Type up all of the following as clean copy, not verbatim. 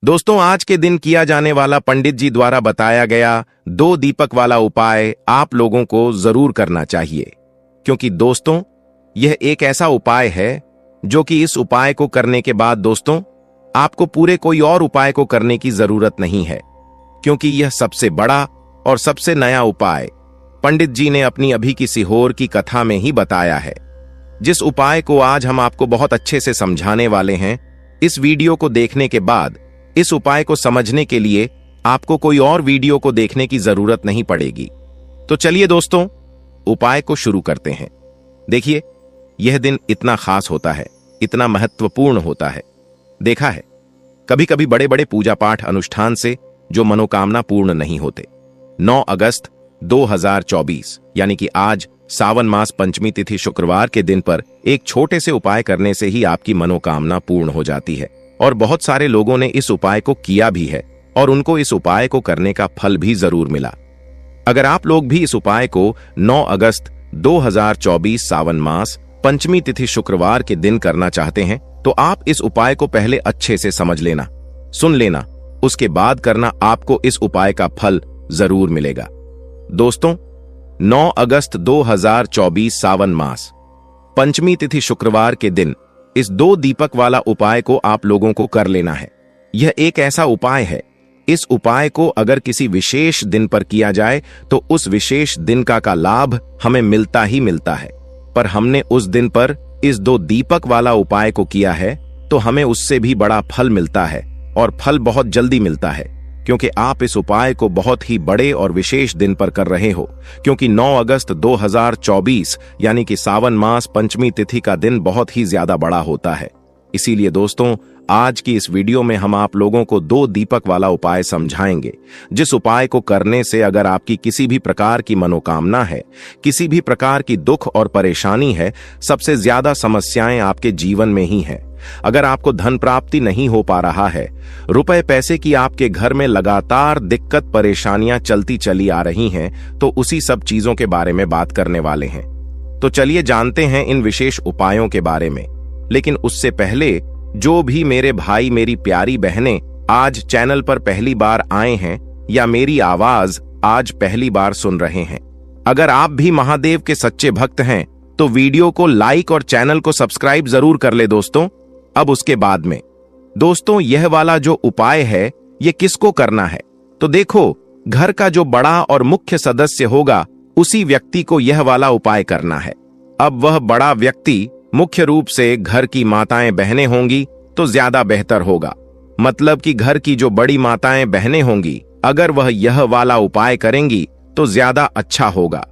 दोस्तों, आज के दिन किया जाने वाला पंडित जी द्वारा बताया गया 2 दीपक वाला उपाय आप लोगों को जरूर करना चाहिए, क्योंकि दोस्तों यह एक ऐसा उपाय है जो कि इस उपाय को करने के बाद दोस्तों आपको पूरे कोई और उपाय को करने की जरूरत नहीं है, क्योंकि यह सबसे बड़ा और सबसे नया उपाय पंडित जी ने अपनी अभी की सीहोर की कथा में ही बताया है, जिस उपाय को आज हम आपको बहुत अच्छे से समझाने वाले हैं। इस वीडियो को देखने के बाद इस उपाय को समझने के लिए आपको कोई और वीडियो को देखने की जरूरत नहीं पड़ेगी। तो चलिए दोस्तों, उपाय को शुरू करते हैं। देखिए, यह दिन इतना खास होता है, इतना महत्वपूर्ण होता है। देखा है कभी कभी बड़े बड़े पूजा पाठ अनुष्ठान से जो मनोकामना पूर्ण नहीं होते। 9 अगस्त 2024 यानी कि आज सावन मास पंचमी तिथि शुक्रवार के दिन पर एक छोटे से उपाय करने से ही आपकी मनोकामना पूर्ण हो जाती है, और बहुत सारे लोगों ने इस उपाय को किया भी है और उनको इस उपाय को करने का फल भी जरूर मिला। अगर आप लोग भी इस उपाय को 9 अगस्त 2024 सावन मास पंचमी तिथि शुक्रवार के दिन करना चाहते हैं तो आप इस उपाय को पहले अच्छे से समझ लेना, सुन लेना, उसके बाद करना। आपको इस उपाय का फल जरूर मिलेगा। दोस्तों, 9 अगस्त 2024 सावन मास पंचमी तिथि शुक्रवार के दिन इस 2 दीपक वाला उपाय को आप लोगों को कर लेना है। यह एक ऐसा उपाय है, इस उपाय को अगर किसी विशेष दिन पर किया जाए तो उस विशेष दिन का लाभ हमें मिलता ही मिलता है। पर हमने उस दिन पर इस 2 दीपक वाला उपाय को किया है तो हमें उससे भी बड़ा फल मिलता है, और फल बहुत जल्दी मिलता है, क्योंकि आप इस उपाय को बहुत ही बड़े और विशेष दिन पर कर रहे हो। क्योंकि 9 अगस्त 2024 यानी कि सावन मास पंचमी तिथि का दिन बहुत ही ज्यादा बड़ा होता है। इसीलिए दोस्तों, आज की इस वीडियो में हम आप लोगों को 2 दीपक वाला उपाय समझाएंगे, जिस उपाय को करने से अगर आपकी किसी भी प्रकार की मनोकामना है, किसी भी प्रकार की दुख और परेशानी है, सबसे ज्यादा समस्याएं आपके जीवन में ही हैं, अगर आपको धन प्राप्ति नहीं हो पा रहा है, रुपए पैसे की आपके घर में लगातार दिक्कत परेशानियां चलती चली आ रही हैं, तो उसी सब चीजों के बारे में बात करने वाले हैं। तो चलिए जानते हैं इन विशेष उपायों के बारे में। लेकिन उससे पहले जो भी मेरे भाई मेरी प्यारी बहनें आज चैनल पर पहली बार आए हैं या मेरी आवाज आज पहली बार सुन रहे हैं, अगर आप भी महादेव के सच्चे भक्त हैं तो वीडियो को लाइक और चैनल को सब्सक्राइब जरूर कर ले दोस्तों। अब उसके बाद में दोस्तों, यह वाला जो उपाय है ये किसको करना है? तो देखो, घर का जो बड़ा और मुख्य सदस्य होगा उसी व्यक्ति को यह वाला उपाय करना है। अब वह बड़ा व्यक्ति मुख्य रूप से घर की माताएं बहनें होंगी तो ज्यादा बेहतर होगा। मतलब कि घर की जो बड़ी माताएं बहनें होंगी, अगर वह यह वाला उपाय करेंगी तो ज्यादा अच्छा होगा,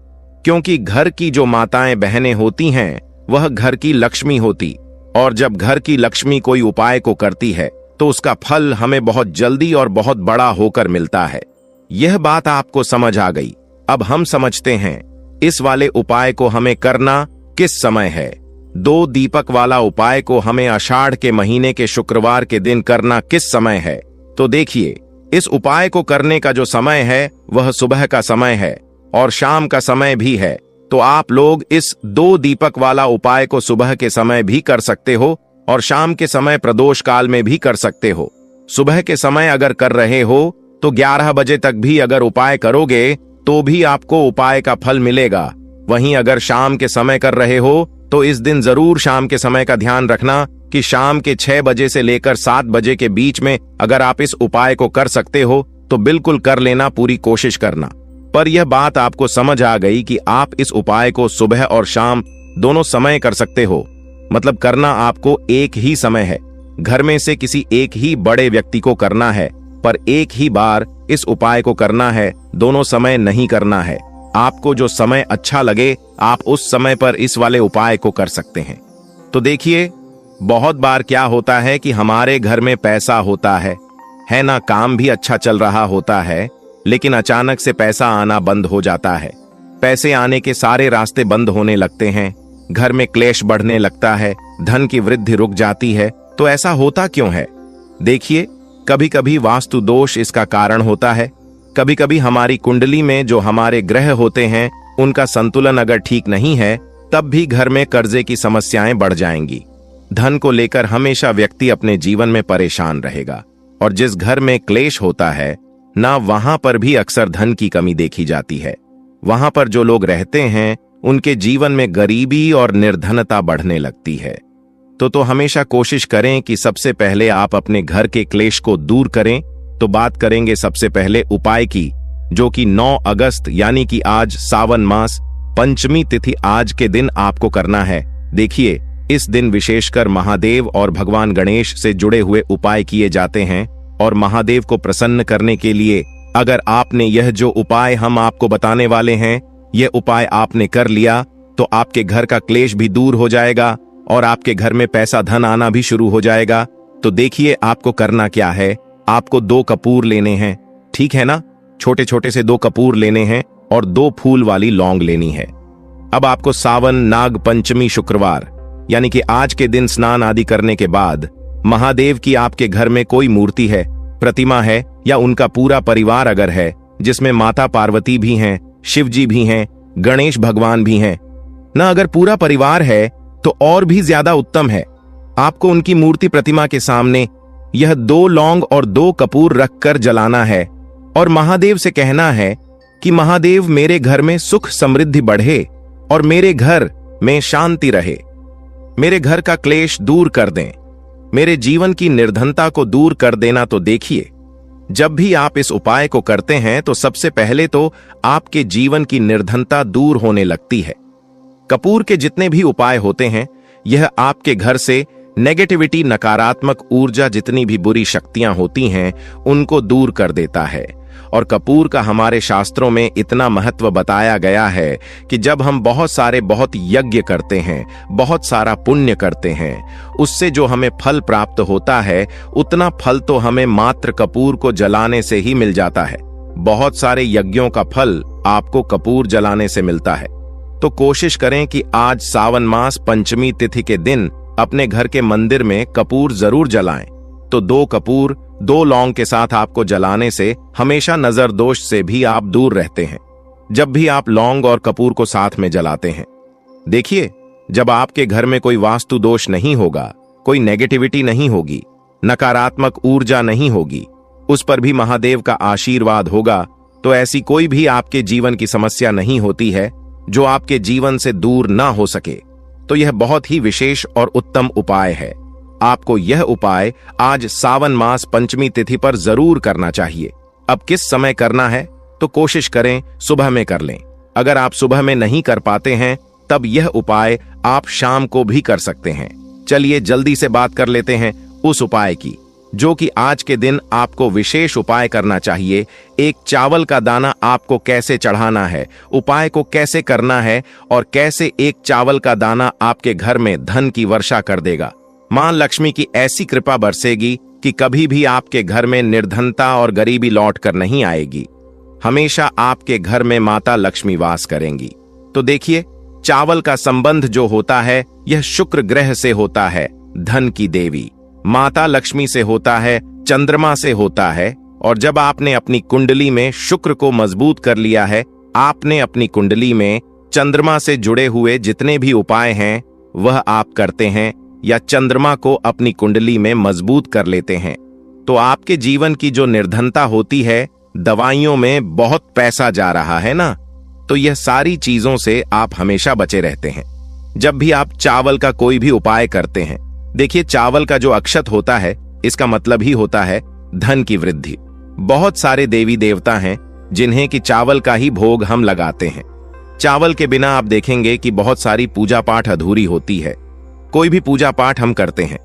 क्योंकि घर की जो माताएं बहनें होती हैं वह घर की लक्ष्मी होती, और जब घर की लक्ष्मी कोई उपाय को करती है तो उसका फल हमें बहुत जल्दी और बहुत बड़ा होकर मिलता है। यह बात आपको समझ आ गई। अब हम समझते हैं इस वाले उपाय को हमें करना किस समय है। 2 दीपक वाला उपाय को हमें आषाढ़ के महीने के शुक्रवार के दिन करना किस समय है? तो देखिए, इस उपाय को करने का जो समय है वह सुबह का समय है और शाम का समय भी है। तो आप लोग इस 2 दीपक वाला उपाय को सुबह के समय भी कर सकते हो और शाम के समय प्रदोष काल में भी कर सकते हो। सुबह के समय अगर कर रहे हो तो 11 बजे तक भी अगर उपाय करोगे तो भी आपको उपाय का फल मिलेगा। वहीं अगर शाम के समय कर रहे हो तो इस दिन जरूर शाम के समय का ध्यान रखना कि शाम के 6 बजे से लेकर 7 बजे के बीच में अगर आप इस उपाय को कर सकते हो तो बिल्कुल कर लेना, पूरी कोशिश करना। पर यह बात आपको समझ आ गई कि आप इस उपाय को सुबह और शाम दोनों समय कर सकते हो। मतलब करना आपको एक ही समय है, घर में से किसी एक ही बड़े व्यक्ति को करना है, पर एक ही बार इस उपाय को करना है, दोनों समय नहीं करना है। आपको जो समय अच्छा लगे आप उस समय पर इस वाले उपाय को कर सकते हैं। तो देखिए, बहुत बार क्या होता है कि हमारे घर में पैसा होता है ना, काम भी अच्छा चल रहा होता है, लेकिन अचानक से पैसा आना बंद हो जाता है। पैसे आने के सारे रास्ते बंद होने लगते हैं, घर में क्लेश बढ़ने लगता है, धन की वृद्धि रुक जाती है। तो ऐसा होता क्यों है? देखिए, कभी कभी वास्तु दोष इसका कारण होता है। कभी कभी हमारी कुंडली में जो हमारे ग्रह होते हैं उनका संतुलन अगर ठीक नहीं है तब भी घर में कर्जे की समस्याएं बढ़ जाएंगी। धन को लेकर हमेशा व्यक्ति अपने जीवन में परेशान रहेगा। और जिस घर में क्लेश होता है ना, वहां पर भी अक्सर धन की कमी देखी जाती है। वहां पर जो लोग रहते हैं उनके जीवन में गरीबी और निर्धनता बढ़ने लगती है। तो हमेशा कोशिश करें कि सबसे पहले आप अपने घर के क्लेश को दूर करें। तो बात करेंगे सबसे पहले उपाय की, जो कि 9 अगस्त यानी कि आज सावन मास पंचमी तिथि आज के दिन आपको करना है। देखिए, इस दिन विशेषकर महादेव और भगवान गणेश से जुड़े हुए उपाय किए जाते हैं और महादेव को प्रसन्न करने के लिए अगर आपने यह जो उपाय हम आपको बताने वाले हैं, यह उपाय आपने कर लिया तो आपके घर का क्लेश भी दूर हो जाएगा और आपके घर में पैसा धन आना भी शुरू हो जाएगा। तो देखिए, आपको करना क्या है। आपको 2 कपूर लेने हैं, ठीक है ना। छोटे छोटे से 2 कपूर लेने हैं और 2 फूल वाली लौंग लेनी है। अब आपको सावन नाग पंचमी शुक्रवार यानी कि आज के दिन स्नान आदि करने के बाद महादेव की आपके घर में कोई मूर्ति है, प्रतिमा है या उनका पूरा परिवार अगर है, जिसमें माता पार्वती भी हैं, शिव जी भी हैं, गणेश भगवान भी हैं ना, अगर पूरा परिवार है तो और भी ज्यादा उत्तम है। आपको उनकी मूर्ति प्रतिमा के सामने यह 2 लौंग और 2 कपूर रखकर जलाना है और महादेव से कहना है कि महादेव मेरे घर में सुख समृद्धि बढ़े और मेरे घर में शांति रहे, मेरे घर का क्लेश दूर कर दें, मेरे जीवन की निर्धनता को दूर कर देना। तो देखिए, जब भी आप इस उपाय को करते हैं तो सबसे पहले तो आपके जीवन की निर्धनता दूर होने लगती है। कपूर के जितने भी उपाय होते हैं, यह आपके घर से नेगेटिविटी, नकारात्मक ऊर्जा, जितनी भी बुरी शक्तियां होती हैं उनको दूर कर देता है। और कपूर का हमारे शास्त्रों में इतना महत्व बताया गया है कि जब हम बहुत यज्ञ करते हैं, बहुत सारा पुण्य करते हैं, उससे जो हमें फल प्राप्त होता है उतना फल तो हमें मात्र कपूर को जलाने से ही मिल जाता है। बहुत सारे यज्ञों का फल आपको कपूर जलाने से मिलता है। तो कोशिश करें कि आज सावन मास पंचमी तिथि के दिन अपने घर के मंदिर में कपूर जरूर जलाएं। तो 2 कपूर 2 लौंग के साथ आपको जलाने से हमेशा नजर दोष से भी आप दूर रहते हैं। जब भी आप लौंग और कपूर को साथ में जलाते हैं, देखिए, जब आपके घर में कोई वास्तु दोष नहीं होगा, कोई नेगेटिविटी नहीं होगी, नकारात्मक ऊर्जा नहीं होगी, उस पर भी महादेव का आशीर्वाद होगा, तो ऐसी कोई भी आपके जीवन की समस्या नहीं होती है जो आपके जीवन से दूर ना हो सके। तो यह बहुत ही विशेष और उत्तम उपाय है। आपको यह उपाय आज सावन मास पंचमी तिथि पर जरूर करना चाहिए। अब किस समय करना है, तो कोशिश करें सुबह में कर लें। अगर आप सुबह में नहीं कर पाते हैं तब यह उपाय आप शाम को भी कर सकते हैं। चलिए जल्दी से बात कर लेते हैं उस उपाय की, जो कि आज के दिन आपको विशेष उपाय करना चाहिए। एक चावल का दाना आपको कैसे चढ़ाना है, उपाय को कैसे करना है और कैसे एक चावल का दाना आपके घर में धन की वर्षा कर देगा। मां लक्ष्मी की ऐसी कृपा बरसेगी कि कभी भी आपके घर में निर्धनता और गरीबी लौट कर नहीं आएगी। हमेशा आपके घर में माता लक्ष्मी वास करेंगी। तो देखिए, चावल का संबंध जो होता है यह शुक्र ग्रह से होता है, धन की देवी माता लक्ष्मी से होता है, चंद्रमा से होता है। और जब आपने अपनी कुंडली में शुक्र को मजबूत कर लिया है, आपने अपनी कुंडली में चंद्रमा से जुड़े हुए जितने भी उपाय हैं वह आप करते हैं या चंद्रमा को अपनी कुंडली में मजबूत कर लेते हैं, तो आपके जीवन की जो निर्धनता होती है, दवाइयों में बहुत पैसा जा रहा है ना, तो यह सारी चीजों से आप हमेशा बचे रहते हैं। जब भी आप चावल का कोई भी उपाय करते हैं, देखिए, चावल का जो अक्षत होता है इसका मतलब ही होता है धन की वृद्धि। बहुत सारे देवी देवता हैं जिन्हें कि चावल का ही भोग हम लगाते हैं। चावल के बिना आप देखेंगे कि बहुत सारी पूजा पाठ अधूरी होती है। कोई भी पूजा पाठ हम करते हैं,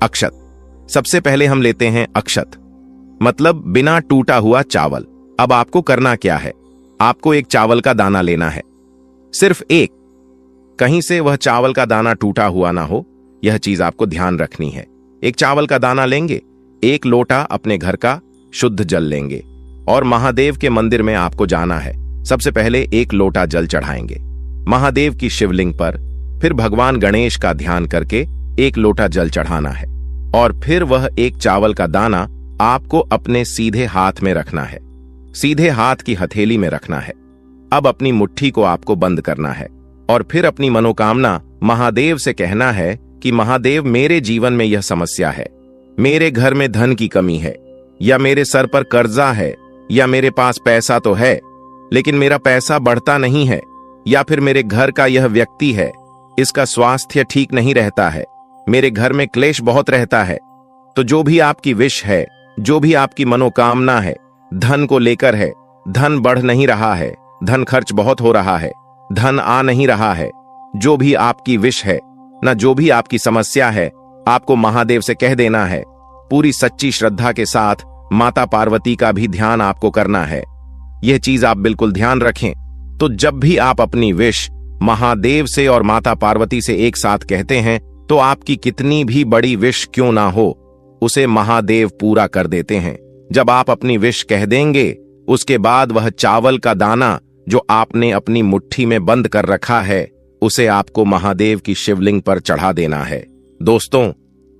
अक्षत सबसे पहले हम लेते हैं, अक्षत मतलब बिना टूटा हुआ चावल। अब आपको करना क्या है, आपको एक चावल का दाना लेना है, सिर्फ एक, कहीं से वह चावल का दाना टूटा हुआ ना हो, यह चीज आपको ध्यान रखनी है। एक चावल का दाना लेंगे, 1 लोटा अपने घर का शुद्ध जल लेंगे और महादेव के मंदिर में आपको जाना है। सबसे पहले 1 लोटा जल चढ़ाएंगे महादेव की शिवलिंग पर, फिर भगवान गणेश का ध्यान करके 1 लोटा जल चढ़ाना है और फिर वह 1 चावल का दाना आपको अपने सीधे हाथ में रखना है, सीधे हाथ की हथेली में रखना है। अब अपनी मुट्ठी को आपको बंद करना है और फिर अपनी मनोकामना महादेव से कहना है कि महादेव, मेरे जीवन में यह समस्या है, मेरे घर में धन की कमी है, या मेरे सर पर कर्जा है, या मेरे पास पैसा तो है लेकिन मेरा पैसा बढ़ता नहीं है, या फिर मेरे घर का यह व्यक्ति है, इसका स्वास्थ्य ठीक नहीं रहता है, मेरे घर में क्लेश बहुत रहता है। तो जो भी आपकी विश है, जो भी आपकी मनोकामना है, धन को लेकर है, धन बढ़ नहीं रहा है, धन खर्च बहुत हो रहा है, धन आ नहीं रहा है, जो भी आपकी विश है ना, जो भी आपकी समस्या है, आपको महादेव से कह देना है। पूरी सच्ची श्रद्धा के साथ माता पार्वती का भी ध्यान आपको करना है। यह चीज आप बिल्कुल ध्यान रखें। तो जब भी आप अपनी विश महादेव से और माता पार्वती से एक साथ कहते हैं, तो आपकी कितनी भी बड़ी विश क्यों ना हो, उसे महादेव पूरा कर देते हैं। जब आप अपनी विश कह देंगे, उसके बाद वह चावल का दाना जो आपने अपनी मुट्ठी में बंद कर रखा है, उसे आपको महादेव की शिवलिंग पर चढ़ा देना है। दोस्तों,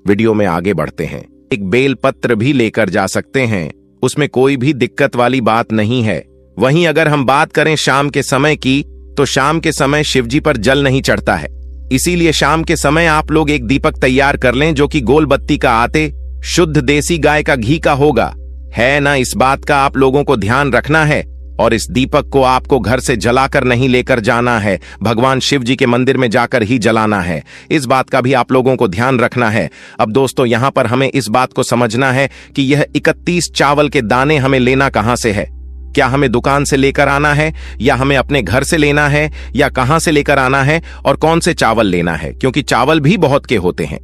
वीडियो में आगे बढ़ते हैं। एक बेल पत्र भी लेकर जा सकते हैं, उसमें कोई भी दिक्कत वाली बात नहीं है। वहीं अगर हम बात करें शाम के समय की, तो शाम के समय शिवजी पर जल नहीं चढ़ता है, इसीलिए शाम के समय आप लोग एक दीपक तैयार कर लें जो कि गोल बत्ती का आते शुद्ध देसी गाय का घी का होगा, है ना। इस बात का आप लोगों को ध्यान रखना है। और इस दीपक को आपको घर से जलाकर नहीं लेकर जाना है, भगवान शिव जी के मंदिर में जाकर ही जलाना है। इस बात का भी आप लोगों को ध्यान रखना है। अब दोस्तों, यहां पर हमें इस बात को समझना है कि यह 31 चावल के दाने हमें लेना कहां से है। क्या हमें दुकान से लेकर आना है, या हमें अपने घर से लेना है, या कहां से लेकर आना है, और कौन से चावल लेना है, क्योंकि चावल भी बहुत के होते हैं।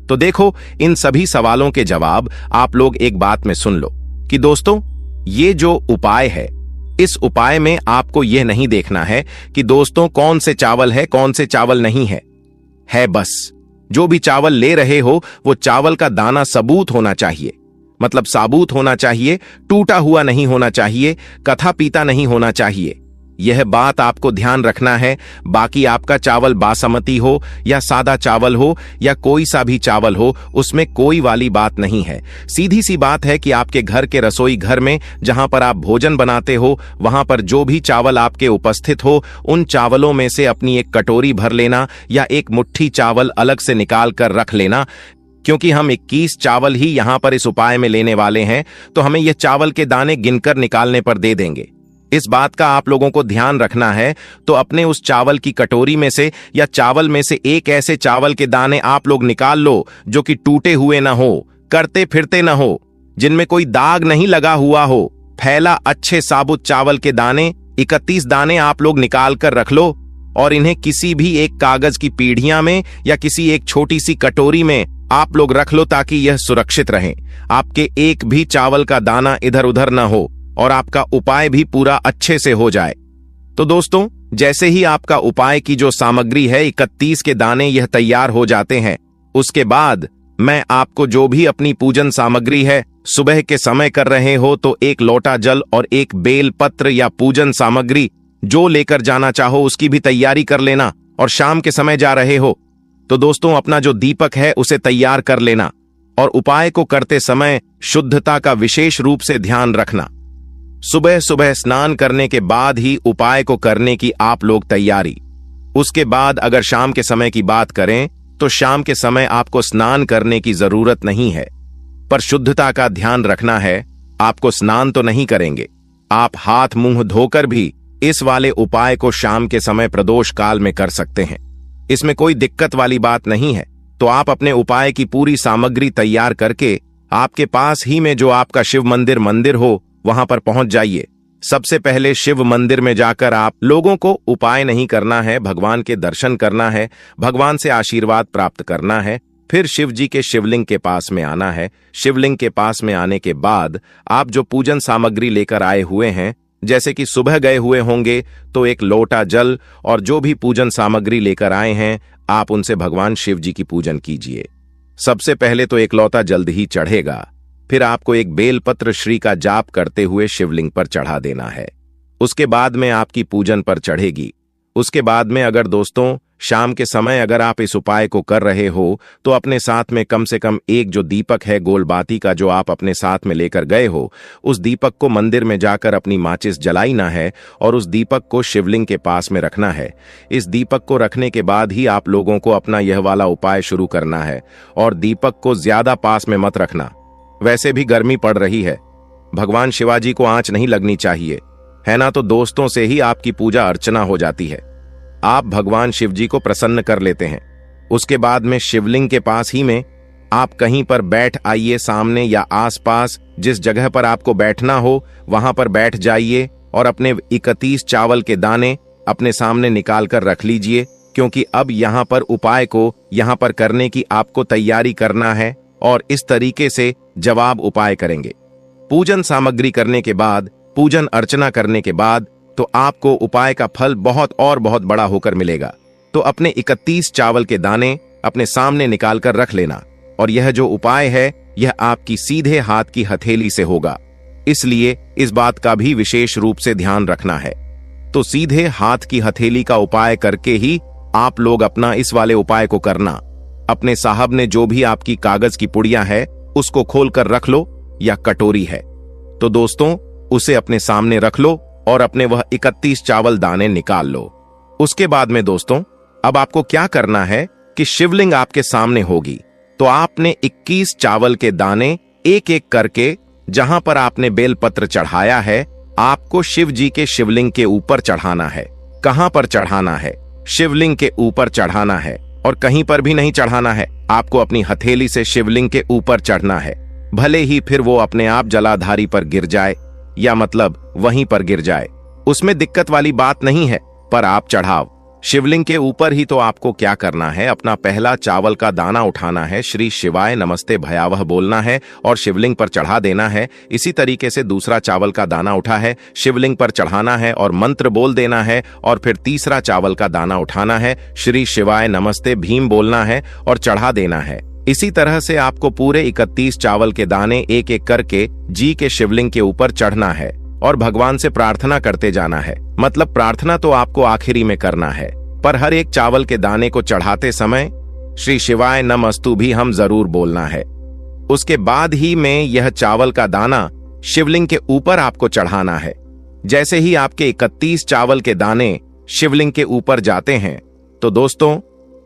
तो देखो, इन सभी सवालों के जवाब आप लोग एक बात में सुन लो कि दोस्तों, ये जो उपाय है, इस उपाय में आपको यह नहीं देखना है कि दोस्तों कौन से चावल है, कौन से चावल नहीं है बस जो भी चावल ले रहे हो, वो चावल का दाना सबूत होना चाहिए, मतलब साबुत होना चाहिए, टूटा हुआ नहीं होना चाहिए, कथा पीता नहीं होना चाहिए। यह बात आपको ध्यान रखना है। बाकी आपका चावल बासमती हो या सादा चावल हो या कोई सा भी चावल हो, उसमें कोई वाली बात नहीं है। सीधी सी बात है कि आपके घर के रसोई घर में जहां पर आप भोजन बनाते हो, वहां पर जो भी चावल आपके उपस्थित हो, उन चावलों में से अपनी एक कटोरी भर लेना या एक मुट्ठी चावल अलग से निकाल कर रख लेना। क्योंकि हम 21 चावल ही यहां पर इस उपाय में लेने वाले हैं, तो हमें यह चावल के दाने गिनकर निकालने पर दे देंगे। इस बात का आप लोगों को ध्यान रखना है। तो अपने उस चावल की कटोरी में से या चावल में से एक ऐसे चावल के दाने आप लोग निकाल लो जो कि टूटे हुए ना हो, करते फिरते ना हो, जिनमें कोई दाग नहीं लगा हुआ हो। फैला अच्छे साबुत चावल के दाने 31 दाने आप लोग निकाल कर रख लो और इन्हें किसी भी एक कागज की पीढ़ियां में या किसी एक छोटी सी कटोरी में आप लोग रख लो, ताकि यह सुरक्षित रहे। आपके एक भी चावल का दाना इधर उधर ना हो और आपका उपाय भी पूरा अच्छे से हो जाए। तो दोस्तों, जैसे ही आपका उपाय की जो सामग्री है 31 के दाने यह तैयार हो जाते हैं, उसके बाद मैं आपको जो भी अपनी पूजन सामग्री है, सुबह के समय कर रहे हो तो एक लोटा जल और एक बेल पत्र या पूजन सामग्री जो लेकर जाना चाहो उसकी भी तैयारी कर लेना। और शाम के समय जा रहे हो तो दोस्तों अपना जो दीपक है उसे तैयार कर लेना और उपाय को करते समय शुद्धता का विशेष रूप से ध्यान रखना। सुबह सुबह स्नान करने के बाद ही उपाय को करने की आप लोग तैयारी। उसके बाद अगर शाम के समय की बात करें तो शाम के समय आपको स्नान करने की जरूरत नहीं है, पर शुद्धता का ध्यान रखना है। आपको स्नान तो नहीं करेंगे, आप हाथ मुंह धोकर भी इस वाले उपाय को शाम के समय प्रदोष काल में कर सकते हैं। इसमें कोई दिक्कत वाली बात नहीं है। तो आप अपने उपाय की पूरी सामग्री तैयार करके आपके पास ही में जो आपका शिव मंदिर हो वहां पर पहुंच जाइए। सबसे पहले शिव मंदिर में जाकर आप लोगों को उपाय नहीं करना है, भगवान के दर्शन करना है, भगवान से आशीर्वाद प्राप्त करना है। फिर शिव जी के शिवलिंग के पास में आना है। शिवलिंग के पास में आने के बाद आप जो पूजन सामग्री लेकर आए हुए हैं, जैसे कि सुबह गए हुए होंगे तो एक लोटा जल और जो भी पूजन सामग्री लेकर आए हैं, आप उनसे भगवान शिव जी की पूजन कीजिए। सबसे पहले तो एक लोटा जल्द ही चढ़ेगा, फिर आपको एक बेलपत्र श्री का जाप करते हुए शिवलिंग पर चढ़ा देना है। उसके बाद में आपकी पूजन पर चढ़ेगी। उसके बाद में अगर दोस्तों शाम के समय अगर आप इस उपाय को कर रहे हो तो अपने साथ में कम से कम एक जो दीपक है गोलबाती का जो आप अपने साथ में लेकर गए हो, उस दीपक को मंदिर में जाकर अपनी माचिस जलाई ना है और उस दीपक को शिवलिंग के पास में रखना है। इस दीपक को रखने के बाद ही आप लोगों को अपना यह वाला उपाय शुरू करना है और दीपक को ज्यादा पास में मत रखना। वैसे भी गर्मी पड़ रही है भगवान शिवाजी को आंच नहीं लगनी चाहिए, है ना। तो दोस्तों से ही आपकी पूजा अर्चना हो जाती है, आप भगवान शिव जी को प्रसन्न कर लेते हैं। उसके बाद में शिवलिंग के पास ही में आप कहीं पर बैठ आइए, सामने या आसपास जिस जगह पर आपको बैठना हो वहां पर बैठ जाइए और अपने 31 चावल के दाने अपने सामने निकाल कर रख लीजिए, क्योंकि अब यहां पर उपाय को यहां पर करने की आपको तैयारी करना है और इस तरीके से जवाब उपाय करेंगे। पूजन सामग्री करने के बाद, पूजन अर्चना करने के बाद तो आपको उपाय का फल बहुत और बहुत बड़ा होकर मिलेगा। तो अपने 31 चावल के दाने अपने सामने निकाल कर रख लेना और यह जो उपाय है यह आपकी सीधे हाथ की हथेली से होगा, इसलिए इस बात का भी विशेष रूप से ध्यान रखना है। तो सीधे हाथ की हथेली का उपाय करके ही आप लोग अपना इस वाले उपाय को करना। अपने साहब ने जो भी आपकी कागज की पुड़िया है उसको खोलकर रख लो, या कटोरी है तो दोस्तों उसे अपने सामने रख लो और अपने वह 31 चावल दाने निकाल लो। उसके बाद में दोस्तों अब आपको क्या करना है कि शिवलिंग आपके सामने होगी, तो आपने 21 चावल के दाने एक एक करके जहां पर आपने बेलपत्र चढ़ाया है आपको शिव जी के शिवलिंग के ऊपर चढ़ाना है। कहां पर चढ़ाना है? शिवलिंग के ऊपर चढ़ाना है और कहीं पर भी नहीं चढ़ाना है, आपको अपनी हथेली से शिवलिंग के ऊपर चढ़ना है। भले ही फिर वो अपने आप जलाधारी पर गिर जाए या मतलब वहीं पर गिर जाए, उसमें दिक्कत वाली बात नहीं है, पर आप चढ़ाव शिवलिंग के ऊपर ही। तो आपको क्या करना है, अपना पहला चावल का दाना उठाना है, श्री शिवाय नमस्ते भयावह बोलना है और शिवलिंग पर चढ़ा देना है। इसी तरीके से दूसरा चावल का दाना उठा है, शिवलिंग पर चढ़ाना है और मंत्र बोल देना है। और फिर तीसरा चावल का दाना उठाना है, श्री शिवाय नमस्ते भीम बोलना है और चढ़ा देना है। इसी तरह से आपको पूरे 31 चावल के दाने एक एक करके जी के शिवलिंग के ऊपर चढ़ना है और भगवान से प्रार्थना करते जाना है। मतलब प्रार्थना तो आपको आखिरी में करना है, पर हर एक चावल के दाने को चढ़ाते समय श्री शिवाय नमस्तु भी हम जरूर बोलना है। उसके बाद ही में यह चावल का दाना शिवलिंग के ऊपर आपको चढ़ाना है। जैसे ही आपके 31 चावल के दाने शिवलिंग के ऊपर जाते हैं तो दोस्तों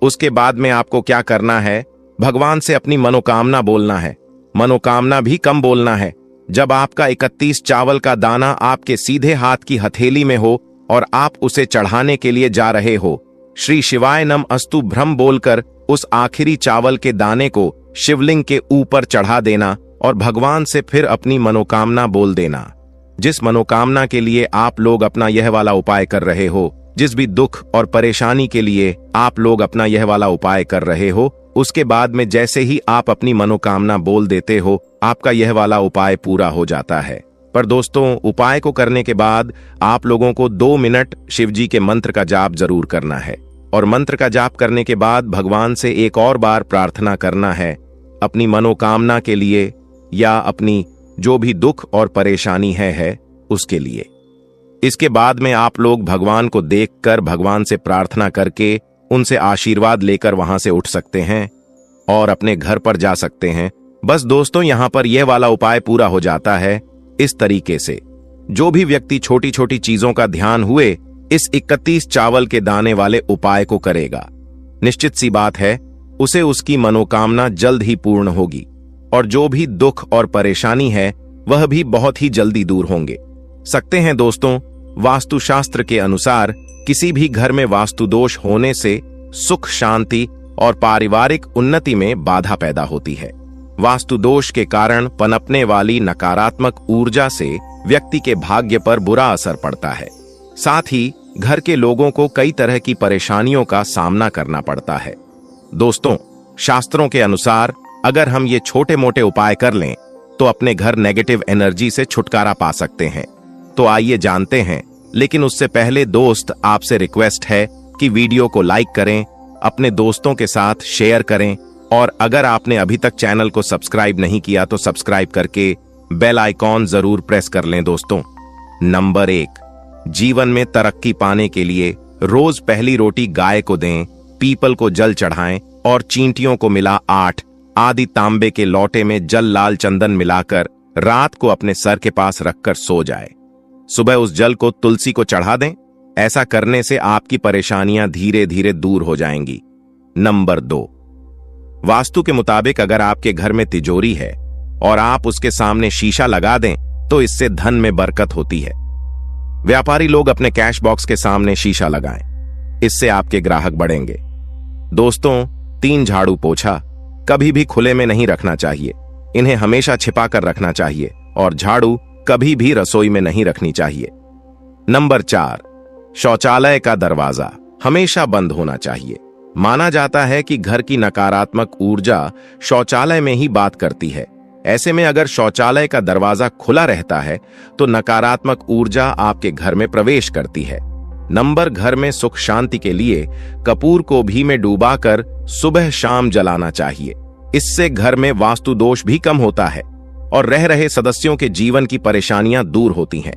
उसके बाद में आपको क्या करना है, भगवान से अपनी मनोकामना बोलना है। मनोकामना भी कम बोलना है। जब आपका 31 चावल का दाना आपके सीधे हाथ की हथेली में हो और आप उसे चढ़ाने के लिए जा रहे हो, श्री शिवाय नम अस्तु ब्रह्म बोलकर उस आखिरी चावल के दाने को शिवलिंग के ऊपर चढ़ा देना और भगवान से फिर अपनी मनोकामना बोल देना। जिस मनोकामना के लिए आप लोग अपना यह वाला उपाय कर रहे हो, जिस भी दुख और परेशानी के लिए आप लोग अपना यह वाला उपाय कर रहे हो, उसके बाद में जैसे ही आप अपनी मनोकामना बोल देते हो आपका यह वाला उपाय पूरा हो जाता है। पर दोस्तों उपाय को करने के बाद आप लोगों को 2 मिनट शिवजी के मंत्र का जाप जरूर करना है और मंत्र का जाप करने के बाद भगवान से एक और बार प्रार्थना करना है अपनी मनोकामना के लिए या अपनी जो भी दुख और परेशानी है उसके लिए। इसके बाद में आप लोग भगवान को देखकर भगवान से प्रार्थना करके उनसे आशीर्वाद लेकर वहां से उठ सकते हैं और अपने घर पर जा सकते हैं। बस दोस्तों यहां पर यह वाला उपाय पूरा हो जाता है। इस तरीके से जो भी व्यक्ति छोटी छोटी चीजों का ध्यान हुए इस 31 चावल के दाने वाले उपाय को करेगा, निश्चित सी बात है उसे उसकी मनोकामना जल्द ही पूर्ण होगी और जो भी दुख और परेशानी है वह भी बहुत ही जल्दी दूर होंगे सकते हैं। दोस्तों वास्तुशास्त्र के अनुसार किसी भी घर में वास्तु दोष होने से सुख शांति और पारिवारिक उन्नति में बाधा पैदा होती है। वास्तु दोष के कारण पनपने वाली नकारात्मक ऊर्जा से व्यक्ति के भाग्य पर बुरा असर पड़ता है। साथ ही घर के लोगों को कई तरह की परेशानियों का सामना करना पड़ता है। दोस्तों शास्त्रों के अनुसार अगर हम ये छोटे मोटे उपाय कर लें तो अपने घर नेगेटिव एनर्जी से छुटकारा पा सकते हैं। तो आइए जानते हैं, लेकिन उससे पहले दोस्त आपसे रिक्वेस्ट है कि वीडियो को लाइक करें, अपने दोस्तों के साथ शेयर करें और अगर आपने अभी तक चैनल को सब्सक्राइब नहीं किया तो सब्सक्राइब करके बेल आइकॉन जरूर प्रेस कर लें। दोस्तों नंबर 1, जीवन में तरक्की पाने के लिए रोज पहली रोटी गाय को दें, पीपल को जल चढ़ाएं और चींटियों को मिला 8 आदि तांबे के लोटे में जल लाल चंदन मिलाकर रात को अपने सर के पास रखकर सो जाए। सुबह उस जल को तुलसी को चढ़ा दें। ऐसा करने से आपकी परेशानियां धीरे धीरे दूर हो जाएंगी। नंबर 2, वास्तु के मुताबिक अगर आपके घर में तिजोरी है और आप उसके सामने शीशा लगा दें तो इससे धन में बरकत होती है। व्यापारी लोग अपने कैश बॉक्स के सामने शीशा लगाएं, इससे आपके ग्राहक बढ़ेंगे। दोस्तों, 3 झाड़ू पोछा कभी भी खुले में नहीं रखना चाहिए, इन्हें हमेशा छिपा कर रखना चाहिए और झाड़ू कभी भी रसोई में नहीं रखनी चाहिए। नंबर 4, शौचालय का दरवाजा हमेशा बंद होना चाहिए। माना जाता है कि घर की नकारात्मक ऊर्जा शौचालय में ही बात करती है। ऐसे में अगर शौचालय का दरवाजा खुला रहता है तो नकारात्मक ऊर्जा आपके घर में प्रवेश करती है। नंबर घर में सुख शांति के लिए कपूर को घी में डूबाकर सुबह शाम जलाना चाहिए। इससे घर में वास्तु दोष भी कम होता है और रह रहे सदस्यों के जीवन की परेशानियां दूर होती हैं।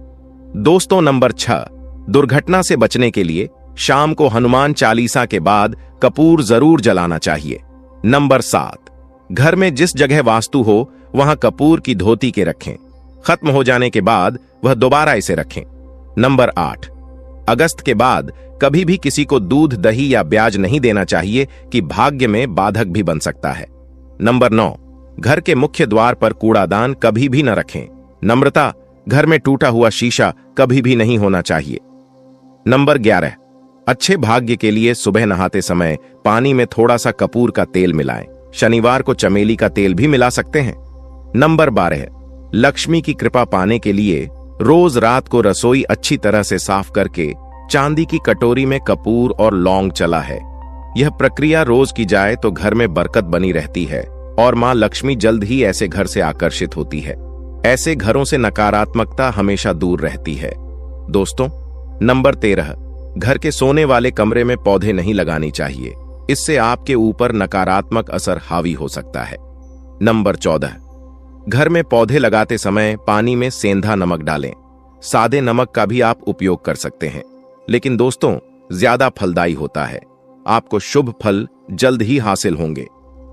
दोस्तों, नंबर 6, दुर्घटना से बचने के लिए शाम को हनुमान चालीसा के बाद कपूर जरूर जलाना चाहिए। नंबर 7, घर में जिस जगह वास्तु हो वहां कपूर की धोती के रखें, खत्म हो जाने के बाद वह दोबारा इसे रखें। नंबर 8, अगस्त के बाद कभी भी किसी को दूध, दही या ब्याज नहीं देना चाहिए कि भाग्य में बाधक भी बन सकता है। नंबर 9, घर के मुख्य द्वार पर कूड़ादान कभी भी न रखें। नम्रता, घर में टूटा हुआ शीशा कभी भी नहीं होना चाहिए। नंबर 11, अच्छे भाग्य के लिए सुबह नहाते समय पानी में थोड़ा सा कपूर का तेल मिलाएं। शनिवार को चमेली का तेल भी मिला सकते हैं। नंबर 12, लक्ष्मी की कृपा पाने के लिए रोज रात को रसोई अच्छी तरह से साफ करके चांदी की कटोरी में कपूर और लौंग चला है। यह प्रक्रिया रोज की जाए तो घर में बरकत बनी रहती है और मां लक्ष्मी जल्द ही ऐसे घर से आकर्षित होती है। ऐसे घरों से नकारात्मकता हमेशा दूर रहती है। दोस्तों, नंबर 13, घर के सोने वाले कमरे में पौधे नहीं लगानी चाहिए, इससे आपके ऊपर नकारात्मक असर हावी हो सकता है। नंबर 14, घर में पौधे लगाते समय पानी में सेंधा नमक डालें। सादे नमक का भी आप उपयोग कर सकते हैं, लेकिन दोस्तों ज्यादा फलदायी होता है। आपको शुभ फल जल्द ही हासिल होंगे।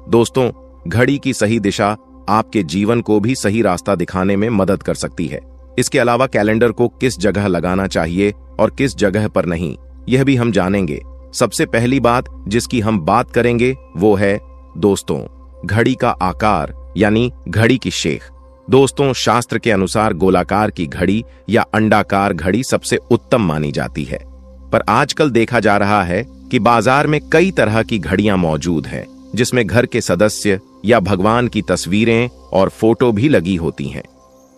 दोस्तों, घड़ी की सही दिशा आपके जीवन को भी सही रास्ता दिखाने में मदद कर सकती है। इसके अलावा कैलेंडर को किस जगह लगाना चाहिए और किस जगह पर नहीं, यह भी हम जानेंगे। सबसे पहली बात जिसकी हम बात करेंगे वो है दोस्तों, घड़ी का आकार यानी घड़ी की शेख। दोस्तों, शास्त्र के अनुसार गोलाकार की घड़ी या अंडाकार घड़ी सबसे उत्तम मानी जाती है, पर आजकल देखा जा रहा है कि बाजार में कई तरह की घड़ियां मौजूद हैं, जिसमें घर के सदस्य या भगवान की तस्वीरें और फोटो भी लगी होती हैं।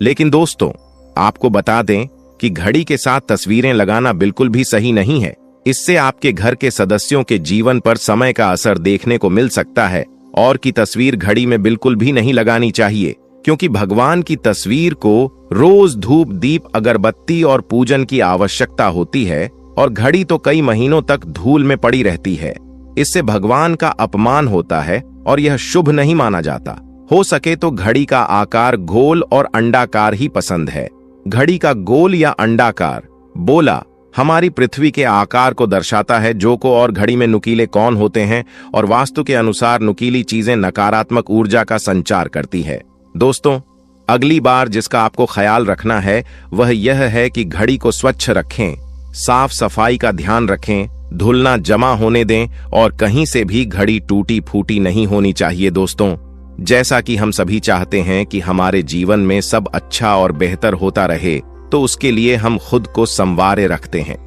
लेकिन दोस्तों, आपको बता दें कि घड़ी के साथ तस्वीरें लगाना बिल्कुल भी सही नहीं है। इससे आपके घर के सदस्यों के जीवन पर समय का असर देखने को मिल सकता है और की तस्वीर घड़ी में बिल्कुल भी नहीं लगानी चाहिए, क्योंकि भगवान की तस्वीर को रोज धूप, दीप, अगरबत्ती और पूजन की आवश्यकता होती है और घड़ी तो कई महीनों तक धूल में पड़ी रहती है। इससे भगवान का अपमान होता है और यह शुभ नहीं माना जाता। हो सके तो घड़ी का आकार गोल और अंडाकार ही पसंद है। घड़ी का गोल या अंडाकार बोला हमारी पृथ्वी के आकार को दर्शाता है। जो को और घड़ी में नुकीले कौन होते हैं और वास्तु के अनुसार नुकीली चीजें नकारात्मक ऊर्जा का संचार करती है। दोस्तों, अगली बार जिसका आपको ख्याल रखना है वह यह है कि घड़ी को स्वच्छ रखें, साफ सफाई का ध्यान रखें, धुलना जमा होने दें और कहीं से भी घड़ी टूटी फूटी नहीं होनी चाहिए। दोस्तों, जैसा कि हम सभी चाहते हैं कि हमारे जीवन में सब अच्छा और बेहतर होता रहे, तो उसके लिए हम खुद को संवारे रखते हैं,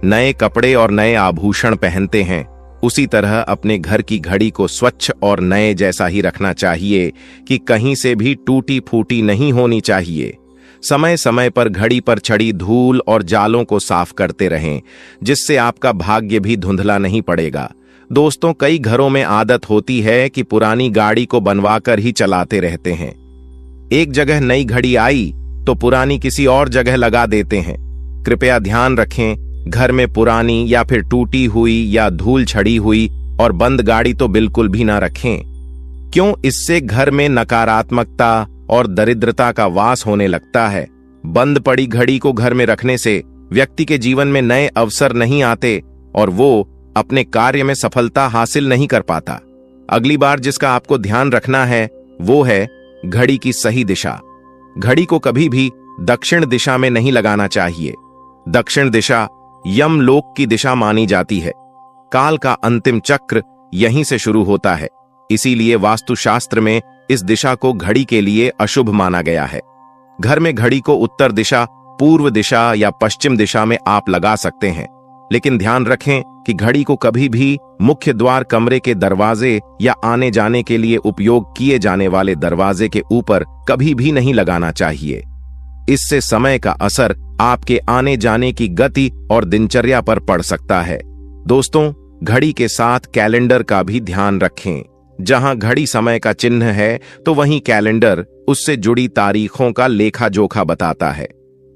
नए कपड़े और नए आभूषण पहनते हैं। उसी तरह अपने घर की घड़ी को स्वच्छ और नए जैसा ही रखना चाहिए कि कहीं से भी टूटी फूटी नहीं होनी चाहिए। समय समय पर घड़ी पर चढ़ी धूल और जालों को साफ करते रहें, जिससे आपका भाग्य भी धुंधला नहीं पड़ेगा। दोस्तों, कई घरों में आदत होती है कि पुरानी गाड़ी को बनवाकर ही चलाते रहते हैं। एक जगह नई घड़ी आई तो पुरानी किसी और जगह लगा देते हैं। कृपया ध्यान रखें, घर में पुरानी या फिर टूटी हुई या धूल छड़ी हुई और बंद गाड़ी तो बिल्कुल भी ना रखें। क्यों? इससे घर में नकारात्मकता और दरिद्रता का वास होने लगता है। बंद पड़ी घड़ी को घर में रखने से व्यक्ति के जीवन में नए अवसर नहीं आते और वो अपने कार्य में सफलता हासिल नहीं कर पाता। अगली बार जिसका आपको ध्यान रखना है वो है घड़ी की सही दिशा। घड़ी को कभी भी दक्षिण दिशा में नहीं लगाना चाहिए। दक्षिण दिशा यमलोक की दिशा मानी जाती है। काल का अंतिम चक्र यहीं से शुरू होता है, इसीलिए वास्तुशास्त्र में इस दिशा को घड़ी के लिए अशुभ माना गया है। घर में घड़ी को उत्तर दिशा, पूर्व दिशा या पश्चिम दिशा में आप लगा सकते हैं, लेकिन ध्यान रखें कि घड़ी को कभी भी मुख्य द्वार, कमरे के दरवाजे या आने जाने के लिए उपयोग किए जाने वाले दरवाजे के ऊपर कभी भी नहीं लगाना चाहिए। इससे समय का असर आपके आने जाने की गति और दिनचर्या पर पड़ सकता है। दोस्तों, घड़ी के साथ कैलेंडर का भी ध्यान रखें। जहां घड़ी समय का चिन्ह है तो वहीं कैलेंडर उससे जुड़ी तारीखों का लेखा जोखा बताता है।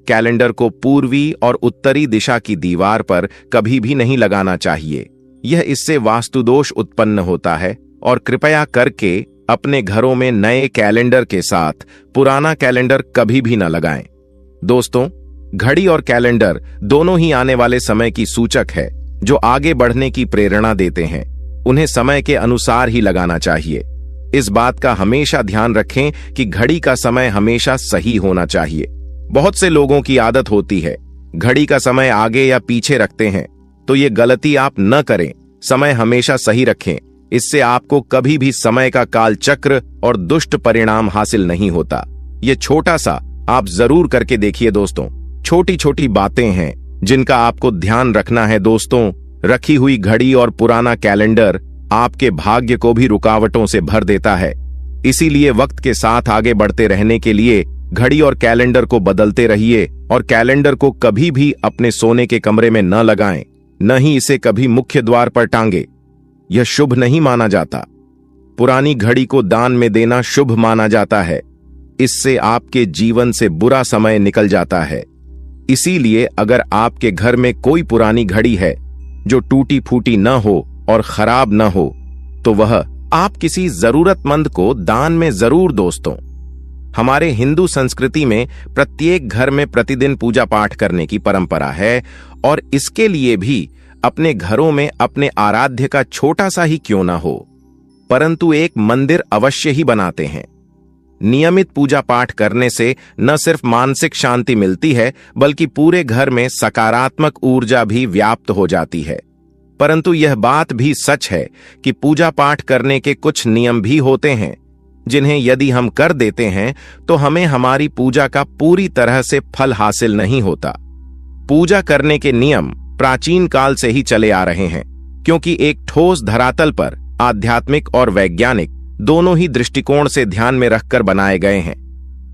कैलेंडर को पूर्वी और उत्तरी दिशा की दीवार पर कभी भी नहीं लगाना चाहिए। यह इससे वास्तुदोष उत्पन्न होता है और कृपया करके अपने घरों में नए कैलेंडर के साथ पुराना कैलेंडर कभी भी न लगाएं। दोस्तों, घड़ी और कैलेंडर दोनों ही आने वाले समय की सूचक है जो आगे बढ़ने की प्रेरणा देते हैं। उन्हें समय के अनुसार ही लगाना चाहिए। इस बात का हमेशा ध्यान रखें कि घड़ी का समय हमेशा सही होना चाहिए। बहुत से लोगों की आदत होती है घड़ी का समय आगे या पीछे रखते हैं, तो ये गलती आप न करें। समय हमेशा सही रखें। इससे आपको कभी भी समय का काल चक्र और दुष्ट परिणाम हासिल नहीं होता। ये छोटा सा आप जरूर करके देखिए दोस्तों। छोटी छोटी बातें हैं जिनका आपको ध्यान रखना है दोस्तों। रखी हुई घड़ी और पुराना कैलेंडर आपके भाग्य को भी रुकावटों से भर देता है। इसीलिए वक्त के साथ आगे बढ़ते रहने के लिए घड़ी और कैलेंडर को बदलते रहिए और कैलेंडर को कभी भी अपने सोने के कमरे में न लगाएं, न ही इसे कभी मुख्य द्वार पर टांगे। यह शुभ नहीं माना जाता। पुरानी घड़ी को दान में देना शुभ माना जाता है। इससे आपके जीवन से बुरा समय निकल जाता है। इसीलिए अगर आपके घर में कोई पुरानी घड़ी है जो टूटी फूटी न हो और खराब न हो, तो वह आप किसी जरूरतमंद को दान में जरूर दोस्तों। हमारे हिंदू संस्कृति में प्रत्येक घर में प्रतिदिन पूजा पाठ करने की परंपरा है और इसके लिए भी अपने घरों में अपने आराध्य का छोटा सा ही क्यों ना हो, परंतु एक मंदिर अवश्य ही बनाते हैं। नियमित पूजा पाठ करने से न सिर्फ मानसिक शांति मिलती है, बल्कि पूरे घर में सकारात्मक ऊर्जा भी व्याप्त हो जाती है। परंतु यह बात भी सच है कि पूजा पाठ करने के कुछ नियम भी होते हैं जिन्हें यदि हम कर देते हैं तो हमें हमारी पूजा का पूरी तरह से फल हासिल नहीं होता। पूजा करने के नियम प्राचीन काल से ही चले आ रहे हैं, क्योंकि एक ठोस धरातल पर आध्यात्मिक और वैज्ञानिक दोनों ही दृष्टिकोण से ध्यान में रखकर बनाए गए हैं।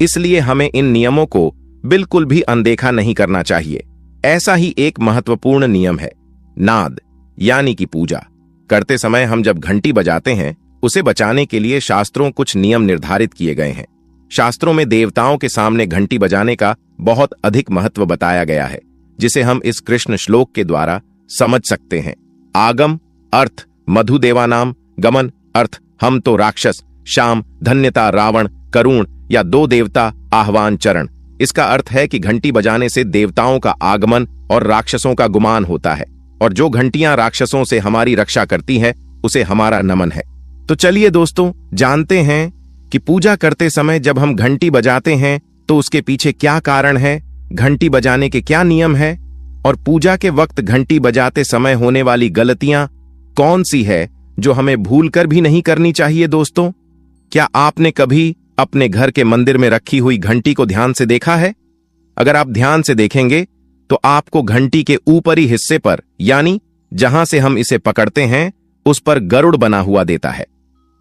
इसलिए हमें इन नियमों को बिल्कुल भी अनदेखा नहीं करना चाहिए। ऐसा ही एक महत्वपूर्ण नियम है नाद, यानी कि पूजा करते समय हम जब घंटी बजाते हैं, उसे बचाने के लिए शास्त्रों कुछ नियम निर्धारित किए गए हैं। शास्त्रों में देवताओं के सामने घंटी बजाने का बहुत अधिक महत्व बताया गया है, जिसे हम इस कृष्ण श्लोक के द्वारा समझ सकते हैं। आगम अर्थ मधु देवानाम, गमन अर्थ हम तो राक्षस, शाम धन्यता रावण, करुण या दो देवता आह्वान चरण। इसका अर्थ है कि घंटी बजाने से देवताओं का आगमन और राक्षसों का गुमान होता है, और जो घंटियां राक्षसों से हमारी रक्षा करती है उसे हमारा नमन है। तो चलिए दोस्तों, जानते हैं कि पूजा करते समय जब हम घंटी बजाते हैं तो उसके पीछे क्या कारण है, घंटी बजाने के क्या नियम है, और पूजा के वक्त घंटी बजाते समय होने वाली गलतियां कौन सी है जो हमें भूलकर भी नहीं करनी चाहिए। दोस्तों, क्या आपने कभी अपने घर के मंदिर में रखी हुई घंटी को ध्यान से देखा है? अगर आप ध्यान से देखेंगे तो आपको घंटी के ऊपरी हिस्से पर, यानी जहां से हम इसे पकड़ते हैं, उस पर गरुड़ बना हुआ देता है।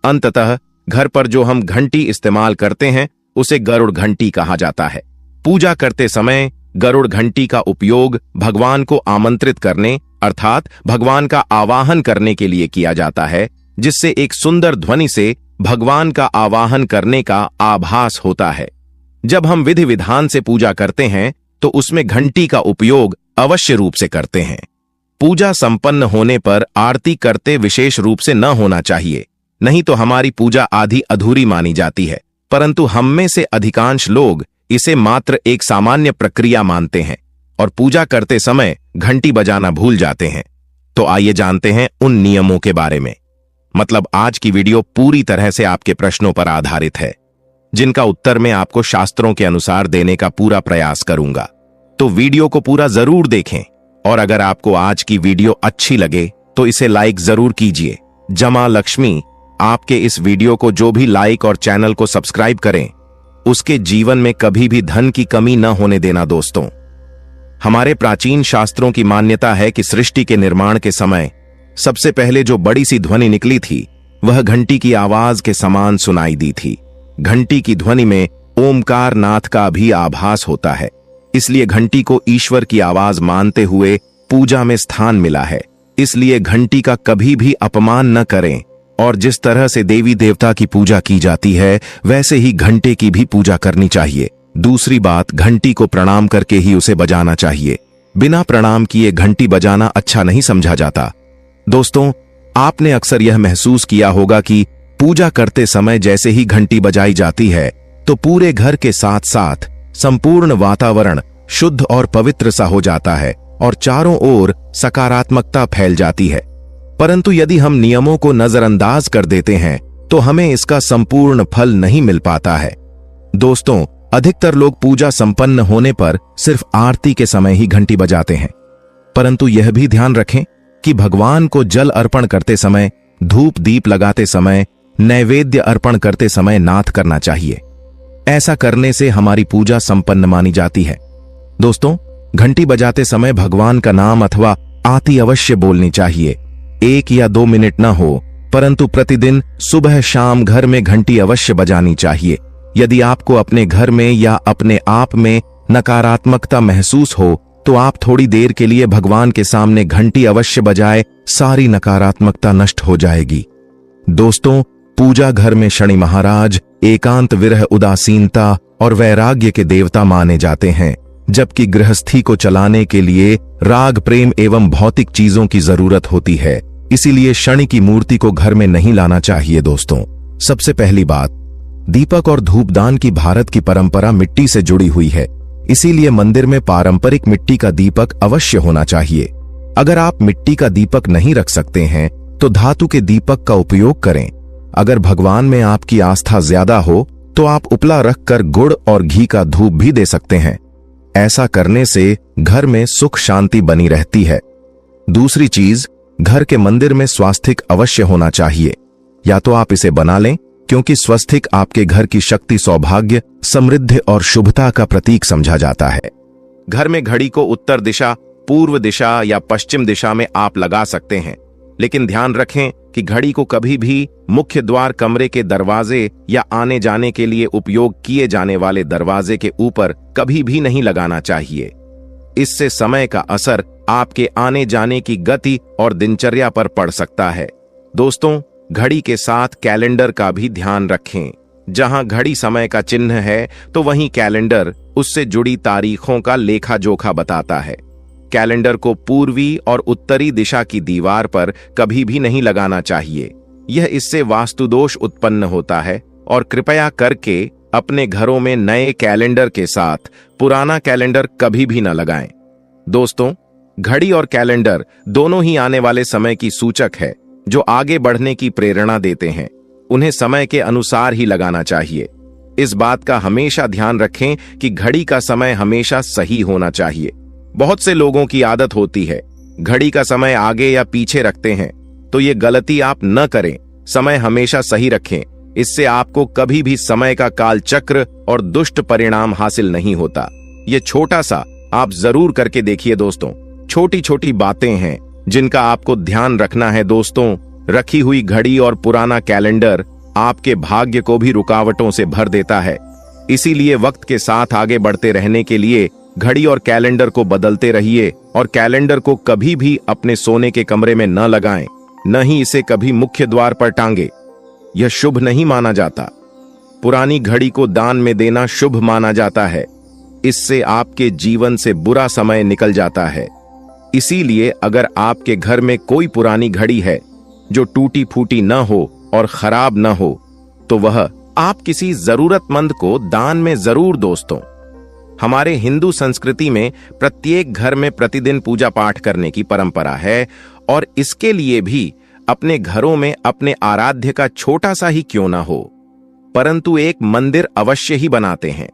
अंततः घर पर जो हम घंटी इस्तेमाल करते हैं उसे गरुड़ घंटी कहा जाता है। पूजा करते समय गरुड़ घंटी का उपयोग भगवान को आमंत्रित करने अर्थात भगवान का आवाहन करने के लिए किया जाता है, जिससे एक सुंदर ध्वनि से भगवान का आवाहन करने का आभास होता है। जब हम विधि विधान से पूजा करते हैं तो उसमें घंटी का उपयोग अवश्य रूप से करते हैं। पूजा संपन्न होने पर आरती करते विशेष रूप से न होना चाहिए, नहीं तो हमारी पूजा आधी अधूरी मानी जाती है। परंतु हम में से अधिकांश लोग इसे मात्र एक सामान्य प्रक्रिया मानते हैं और पूजा करते समय घंटी बजाना भूल जाते हैं। तो आइए जानते हैं उन नियमों के बारे में। मतलब आज की वीडियो पूरी तरह से आपके प्रश्नों पर आधारित है, जिनका उत्तर मैं आपको शास्त्रों के अनुसार देने का पूरा प्रयास करूंगा। तो वीडियो को पूरा जरूर देखें, और अगर आपको आज की वीडियो अच्छी लगे तो इसे लाइक जरूर कीजिए। जमा लक्ष्मी आपके इस वीडियो को जो भी लाइक और चैनल को सब्सक्राइब करें, उसके जीवन में कभी भी धन की कमी न होने देना। दोस्तों, हमारे प्राचीन शास्त्रों की मान्यता है कि सृष्टि के निर्माण के समय सबसे पहले जो बड़ी सी ध्वनि निकली थी वह घंटी की आवाज के समान सुनाई दी थी। घंटी की ध्वनि में ओमकार नाथ का भी आभास होता है, इसलिए घंटी को ईश्वर की आवाज मानते हुए पूजा में स्थान मिला है। इसलिए घंटी का कभी भी अपमान न करें, और जिस तरह से देवी देवता की पूजा की जाती है वैसे ही घंटे की भी पूजा करनी चाहिए। दूसरी बात, घंटी को प्रणाम करके ही उसे बजाना चाहिए। बिना प्रणाम किए घंटी बजाना अच्छा नहीं समझा जाता। दोस्तों, आपने अक्सर यह महसूस किया होगा कि पूजा करते समय जैसे ही घंटी बजाई जाती है तो पूरे घर के साथ साथ संपूर्ण वातावरण शुद्ध और पवित्र सा हो जाता है और चारों ओर सकारात्मकता फैल जाती है। परंतु यदि हम नियमों को नजरअंदाज कर देते हैं तो हमें इसका संपूर्ण फल नहीं मिल पाता है। दोस्तों, अधिकतर लोग पूजा संपन्न होने पर सिर्फ आरती के समय ही घंटी बजाते हैं, परंतु यह भी ध्यान रखें कि भगवान को जल अर्पण करते समय, धूप दीप लगाते समय, नैवेद्य अर्पण करते समय नाथ करना चाहिए। ऐसा करने से हमारी पूजा संपन्न मानी जाती है। दोस्तों, घंटी बजाते समय भगवान का नाम अथवा आरती अवश्य बोलनी चाहिए। 1 या 2 मिनट न हो, परंतु प्रतिदिन सुबह शाम घर में घंटी अवश्य बजानी चाहिए। यदि आपको अपने घर में या अपने आप में नकारात्मकता महसूस हो तो आप थोड़ी देर के लिए भगवान के सामने घंटी अवश्य बजाए, सारी नकारात्मकता नष्ट हो जाएगी। दोस्तों, पूजा घर में शनि महाराज एकांत, विरह, उदासीनता और वैराग्य के देवता माने जाते हैं, जबकि गृहस्थी को चलाने के लिए राग, प्रेम एवं भौतिक चीजों की जरूरत होती है। इसीलिए शनि की मूर्ति को घर में नहीं लाना चाहिए। दोस्तों, सबसे पहली बात, दीपक और धूपदान की भारत की परंपरा मिट्टी से जुड़ी हुई है, इसीलिए मंदिर में पारंपरिक मिट्टी का दीपक अवश्य होना चाहिए। अगर आप मिट्टी का दीपक नहीं रख सकते हैं तो धातु के दीपक का उपयोग करें। अगर भगवान में आपकी आस्था ज्यादा हो तो आप उपला रखकर गुड़ और घी का धूप भी दे सकते हैं। ऐसा करने से घर में सुख शांति बनी रहती है। दूसरी चीज, घर के मंदिर में स्वास्तिक अवश्य होना चाहिए। या तो आप इसे बना लें, क्योंकि स्वास्तिक आपके घर की शक्ति, सौभाग्य, समृद्धि और शुभता का प्रतीक समझा जाता है। घर में घड़ी को उत्तर दिशा, पूर्व दिशा या पश्चिम दिशा में आप लगा सकते हैं, लेकिन ध्यान रखें कि घड़ी को कभी भी मुख्य द्वार, कमरे के दरवाजे या आने जाने के लिए उपयोग किए जाने वाले दरवाजे के ऊपर कभी भी नहीं लगाना चाहिए। इससे समय का असर आपके आने जाने की गति और दिनचर्या पर पड़ सकता है। दोस्तों, घड़ी के साथ कैलेंडर का भी ध्यान रखें। जहां घड़ी समय का चिन्ह है तो वहीं कैलेंडर उससे जुड़ी तारीखों का लेखा जोखा बताता है। कैलेंडर को पूर्वी और उत्तरी दिशा की दीवार पर कभी भी नहीं लगाना चाहिए। यह इससे वास्तुदोष उत्पन्न होता है, और कृपया करके अपने घरों में नए कैलेंडर के साथ पुराना कैलेंडर कभी भी न लगाएं। दोस्तों, घड़ी और कैलेंडर दोनों ही आने वाले समय की सूचक है, जो आगे बढ़ने की प्रेरणा देते हैं। उन्हें समय के अनुसार ही लगाना चाहिए। इस बात का हमेशा ध्यान रखें कि घड़ी का समय हमेशा सही होना चाहिए। बहुत से लोगों की आदत होती है घड़ी का समय आगे या पीछे रखते हैं, तो ये गलती आप न करें। समय हमेशा सही रखें, इससे आपको कभी भी समय का काल चक्र और दुष्ट परिणाम हासिल नहीं होता। ये छोटा सा आप जरूर करके देखिए। दोस्तों, छोटी छोटी बातें हैं जिनका आपको ध्यान रखना है। दोस्तों, रखी हुई घड़ी और पुराना कैलेंडर आपके भाग्य को भी रुकावटों से भर देता है। इसीलिए वक्त के साथ आगे बढ़ते रहने के लिए घड़ी और कैलेंडर को बदलते रहिए, और कैलेंडर को कभी भी अपने सोने के कमरे में न लगाएं, न ही इसे कभी मुख्य द्वार पर टांगे। यह शुभ नहीं माना जाता। पुरानी घड़ी को दान में देना शुभ माना जाता है। इससे आपके जीवन से बुरा समय निकल जाता है। इसीलिए अगर आपके घर में कोई पुरानी घड़ी है जो टूटी फूटी न हो और खराब न हो, तो वह आप किसी जरूरतमंद को दान में जरूर। दोस्तों, हमारे हिंदू संस्कृति में प्रत्येक घर में प्रतिदिन पूजा पाठ करने की परंपरा है, और इसके लिए भी अपने घरों में अपने आराध्य का छोटा सा ही क्यों ना हो, परंतु एक मंदिर अवश्य ही बनाते हैं।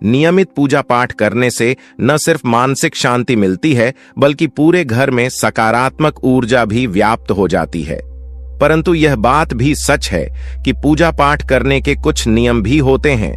नियमित पूजा पाठ करने से न सिर्फ मानसिक शांति मिलती है, बल्कि पूरे घर में सकारात्मक ऊर्जा भी व्याप्त हो जाती है। परंतु यह बात भी सच है कि पूजा पाठ करने के कुछ नियम भी होते हैं।